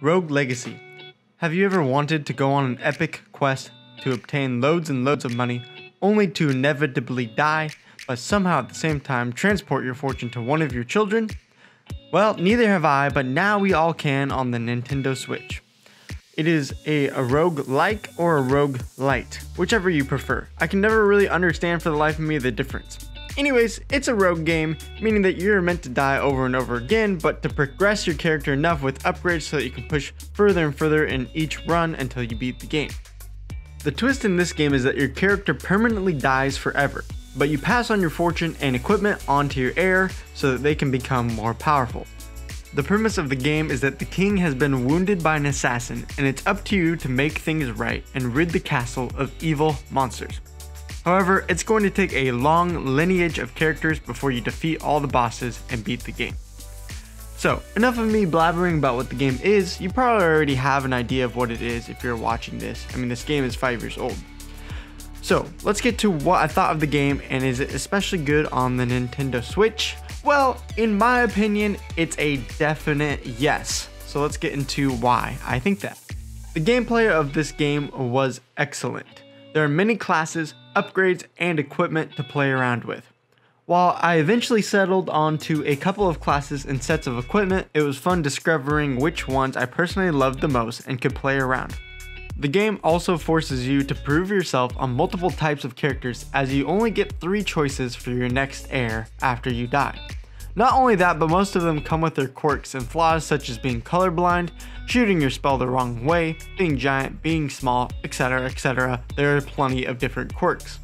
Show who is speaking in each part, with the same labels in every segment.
Speaker 1: Rogue Legacy. Have you ever wanted to go on an epic quest to obtain loads and loads of money, only to inevitably die, but somehow at the same time transport your fortune to one of your children? Well, neither have I, but now we all can on the Nintendo Switch. It is a rogue-like or a rogue-lite, whichever you prefer. I can never really understand for the life of me the difference. Anyways, it's a rogue game, meaning that you're meant to die over and over again, but to progress your character enough with upgrades so that you can push further and further in each run until you beat the game. The twist in this game is that your character permanently dies forever, but you pass on your fortune and equipment onto your heir so that they can become more powerful. The premise of the game is that the king has been wounded by an assassin, and it's up to you to make things right and rid the castle of evil monsters. However, it's going to take a long lineage of characters before you defeat all the bosses and beat the game. So, enough of me blabbering about what the game is. You probably already have an idea of what it is if you're watching this. I mean, this game is 5 years old. So, let's get to what I thought of the game, and is it especially good on the Nintendo Switch? Well, in my opinion, it's a definite yes. So let's get into why I think that. The gameplay of this game was excellent. There are many classes, upgrades, and equipment to play around with. While I eventually settled onto a couple of classes and sets of equipment, it was fun discovering which ones I personally loved the most and could play around. The game also forces you to prove yourself on multiple types of characters, as you only get 3 choices for your next heir after you die. Not only that, but most of them come with their quirks and flaws, such as being colorblind, shooting your spell the wrong way, being giant, being small, etc, etc. There are plenty of different quirks.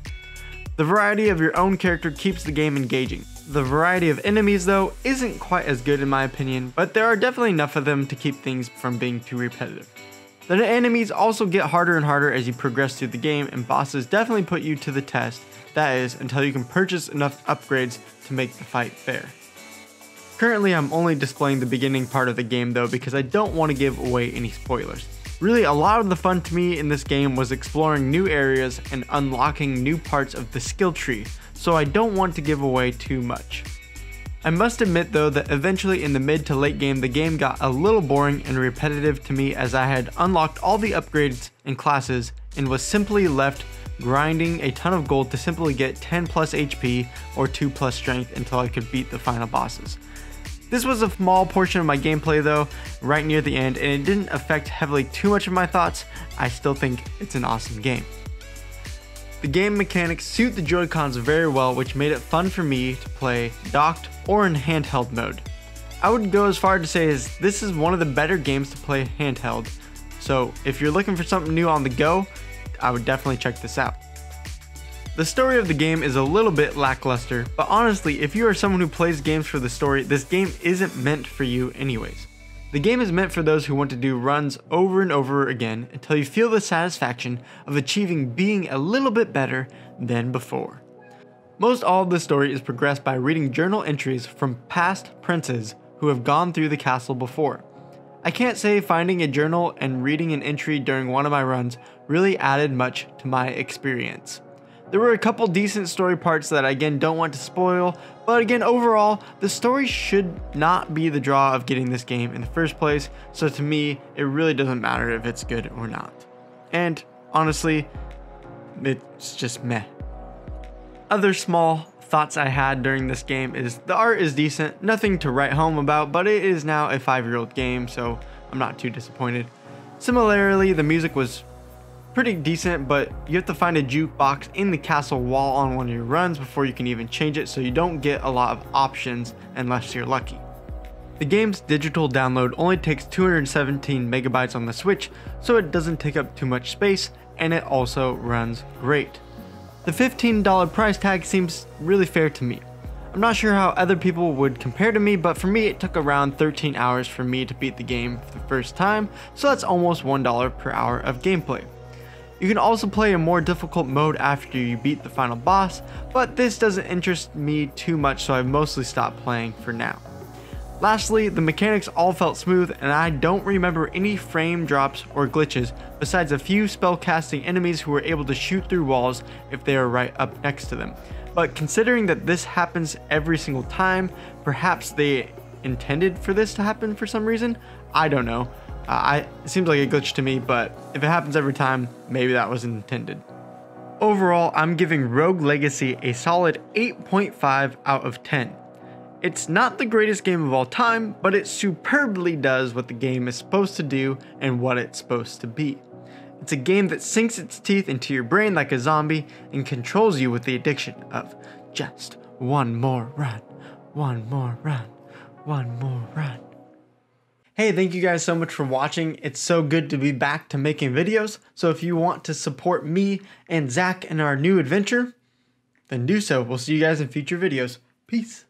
Speaker 1: The variety of your own character keeps the game engaging. The variety of enemies, though, isn't quite as good in my opinion, but there are definitely enough of them to keep things from being too repetitive. The enemies also get harder and harder as you progress through the game, and bosses definitely put you to the test, that is, until you can purchase enough upgrades to make the fight fair. Currently, I'm only displaying the beginning part of the game though, because I don't want to give away any spoilers. Really, a lot of the fun to me in this game was exploring new areas and unlocking new parts of the skill tree, so I don't want to give away too much. I must admit though that eventually in the mid to late game, the game got a little boring and repetitive to me, as I had unlocked all the upgrades and classes and was simply left grinding a ton of gold to simply get 10 plus HP or 2 plus strength until I could beat the final bosses. This was a small portion of my gameplay though, right near the end, and it didn't affect heavily too much of my thoughts. I still think it's an awesome game. The game mechanics suit the Joy-Cons very well, which made it fun for me to play docked or in handheld mode. I would go as far to say as this is one of the better games to play handheld, so if you're looking for something new on the go, I would definitely check this out. The story of the game is a little bit lackluster, but honestly, if you are someone who plays games for the story, this game isn't meant for you anyways. The game is meant for those who want to do runs over and over again until you feel the satisfaction of achieving being a little bit better than before. Most all of the story is progressed by reading journal entries from past princes who have gone through the castle before. I can't say finding a journal and reading an entry during one of my runs really added much to my experience. There were a couple decent story parts that I again don't want to spoil, but again overall, the story should not be the draw of getting this game in the first place, so to me, it really doesn't matter if it's good or not. And honestly, it's just meh. Other small thoughts I had during this game is the art is decent, nothing to write home about, but it is now a 5-year-old game, so I'm not too disappointed. Similarly, the music was pretty decent, but you have to find a jukebox in the castle while on one of your runs before you can even change it, so you don't get a lot of options unless you're lucky. The game's digital download only takes 217 megabytes on the Switch, so it doesn't take up too much space, and it also runs great. The $15 price tag seems really fair to me. I'm not sure how other people would compare to me, but for me it took around 13 hours for me to beat the game for the first time, so that's almost $1 per hour of gameplay. You can also play a more difficult mode after you beat the final boss, but this doesn't interest me too much, so I've mostly stopped playing for now. Lastly, the mechanics all felt smooth, and I don't remember any frame drops or glitches besides a few spellcasting enemies who were able to shoot through walls if they are right up next to them. But considering that this happens every single time, perhaps they intended for this to happen for some reason, I don't know. It seems like a glitch to me, but if it happens every time, maybe that was intended. Overall, I'm giving Rogue Legacy a solid 8.5 out of 10. It's not the greatest game of all time, but it superbly does what the game is supposed to do and what it's supposed to be. It's a game that sinks its teeth into your brain like a zombie and controls you with the addiction of just one more run, one more run, one more run. Hey, thank you guys so much for watching. It's so good to be back to making videos. So if you want to support me and Zach in our new adventure, then do so. We'll see you guys in future videos. Peace.